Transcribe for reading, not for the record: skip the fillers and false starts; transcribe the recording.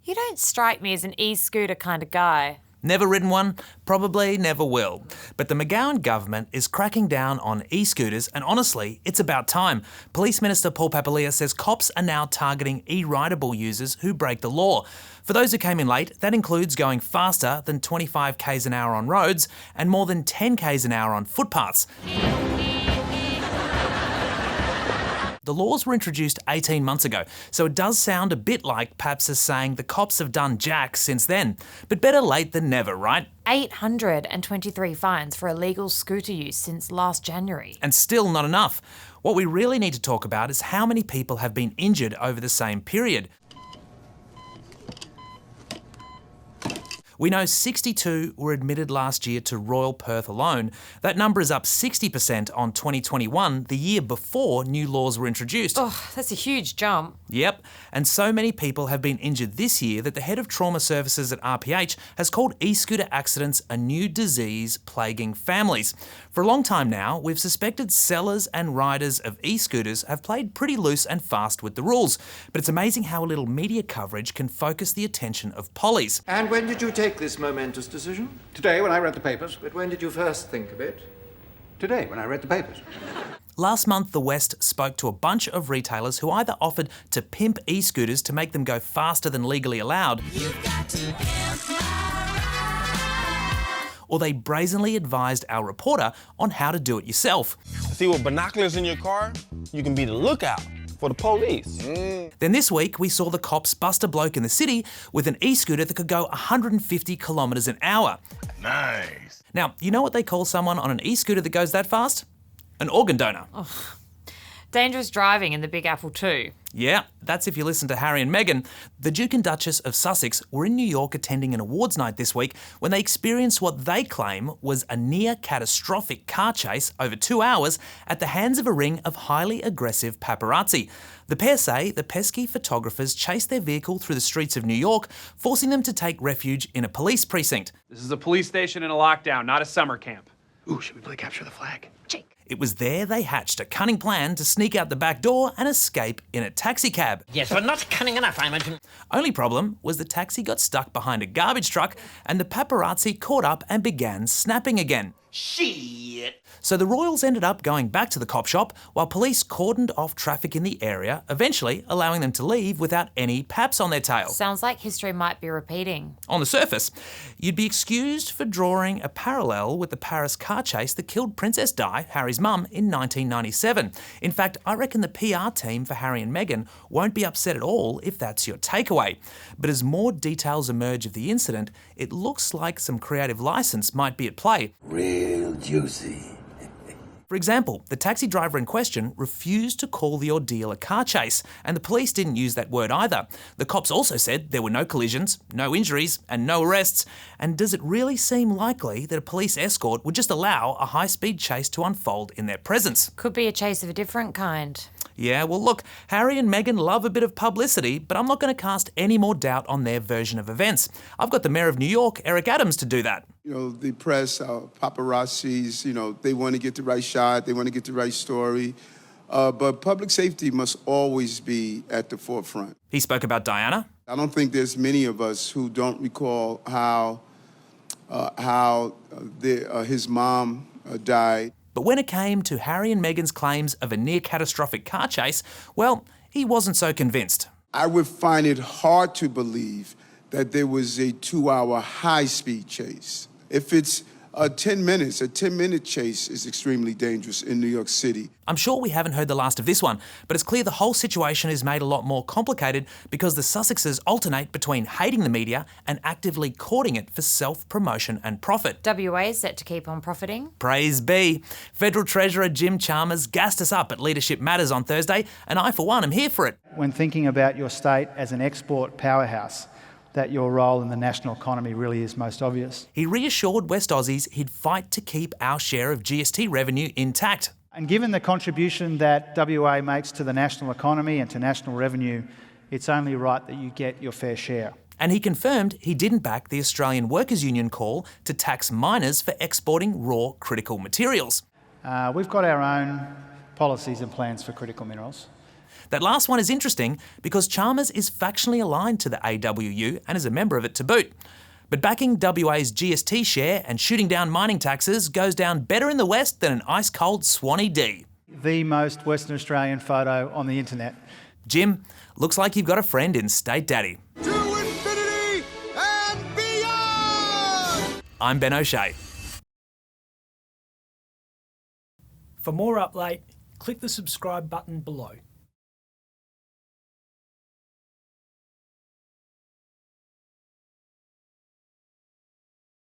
You don't strike me as an e-scooter kind of guy. Never ridden one, probably never will. But the Meghan government is cracking down on e-scooters, and honestly, it's about time. Police Minister Paul Papalia says cops are now targeting e-rideable users who break the law. For those who came in late, that includes going faster than 25 k's an hour on roads and more than 10 k's an hour on footpaths. The laws were introduced 18 months ago, so it does sound a bit like Paps is saying the cops have done jack since then. But better late than never, right? 823 fines for illegal scooter use since last January. And still not enough. What we really need to talk about is how many people have been injured over the same period. We know 62 were admitted last year to Royal Perth alone. That number is up 60% on 2021, the year before new laws were introduced. Oh, that's a huge jump. Yep, and so many people have been injured this year that the head of trauma services at RPH has called e-scooter accidents a new disease plaguing families. For a long time now, we've suspected sellers and riders of e-scooters have played pretty loose and fast with the rules. But it's amazing how a little media coverage can focus the attention of pollies. And when did you take this momentous decision? Today, when I read the papers. But when did you first think of it? Today, when I read the papers. Last month, the West spoke to a bunch of retailers who either offered to pimp e-scooters to make them go faster than legally allowed, or they brazenly advised our reporter on how to do it yourself. See, with binoculars in your car, you can be the lookout for the police. Then this week, we saw the cops bust a bloke in the city with an e-scooter that could go 150 kilometres an hour. Nice. Now, you know what they call someone on an e-scooter that goes that fast? An organ donor. Oh. Dangerous driving in the Big Apple too. Yeah, that's if you listen to Harry and Meghan. The Duke and Duchess of Sussex were in New York attending an awards night this week when they experienced what they claim was a near-catastrophic car chase over 2 hours at the hands of a ring of highly aggressive paparazzi. The pair say the pesky photographers chased their vehicle through the streets of New York, forcing them to take refuge in a police precinct. This is a police station in a lockdown, not a summer camp. Ooh, should we play capture the flag? Jake. It was there they hatched a cunning plan to sneak out the back door and escape in a taxi cab. Yes, but not cunning enough, I imagine. Only problem was the taxi got stuck behind a garbage truck and the paparazzi caught up and began snapping again. Shit. So the royals ended up going back to the cop shop while police cordoned off traffic in the area, eventually allowing them to leave without any paps on their tail. Sounds like history might be repeating. On the surface, you'd be excused for drawing a parallel with the Paris car chase that killed Princess Di, Harry's mum, in 1997. In fact, I reckon the PR team for Harry and Meghan won't be upset at all if that's your takeaway. But as more details emerge of the incident, it looks like some creative license might be at play. Real juicy. For example, the taxi driver in question refused to call the ordeal a car chase, and the police didn't use that word either. The cops also said there were no collisions, no injuries, and no arrests. And does it really seem likely that a police escort would just allow a high-speed chase to unfold in their presence? Could be a chase of a different kind. Yeah, well look, Harry and Meghan love a bit of publicity, but I'm not going to cast any more doubt on their version of events. I've got the Mayor of New York, Eric Adams, to do that. You know, the press, paparazzis, they want to get the right shot, they want to get the right story. But public safety must always be at the forefront. He spoke about Diana. I don't think there's many of us who don't recall how his mom died. But when it came to Harry and Meghan's claims of a near-catastrophic car chase, well, he wasn't so convinced. I would find it hard to believe that there was a 2-hour high-speed chase. If it's 10 minutes, a 10-minute chase is extremely dangerous in New York City. I'm sure we haven't heard the last of this one, but it's clear the whole situation is made a lot more complicated because the Sussexes alternate between hating the media and actively courting it for self-promotion and profit. WA is set to keep on profiting. Praise be. Federal Treasurer Jim Chalmers gassed us up at Leadership Matters on Thursday, and I, for one, am here for it. When thinking about your state as an export powerhouse, that your role in the national economy really is most obvious. He reassured West Aussies he'd fight to keep our share of GST revenue intact. And given the contribution that WA makes to the national economy and to national revenue, it's only right that you get your fair share. And he confirmed he didn't back the Australian Workers' Union call to tax miners for exporting raw critical materials. We've got our own policies and plans for critical minerals. That last one is interesting because Chalmers is factionally aligned to the AWU and is a member of it to boot. But backing WA's GST share and shooting down mining taxes goes down better in the West than an ice-cold Swanee D. The most Western Australian photo on the internet. Jim, looks like you've got a friend in State Daddy. To infinity and beyond! I'm Ben O'Shea. For more Up Late, click the subscribe button below.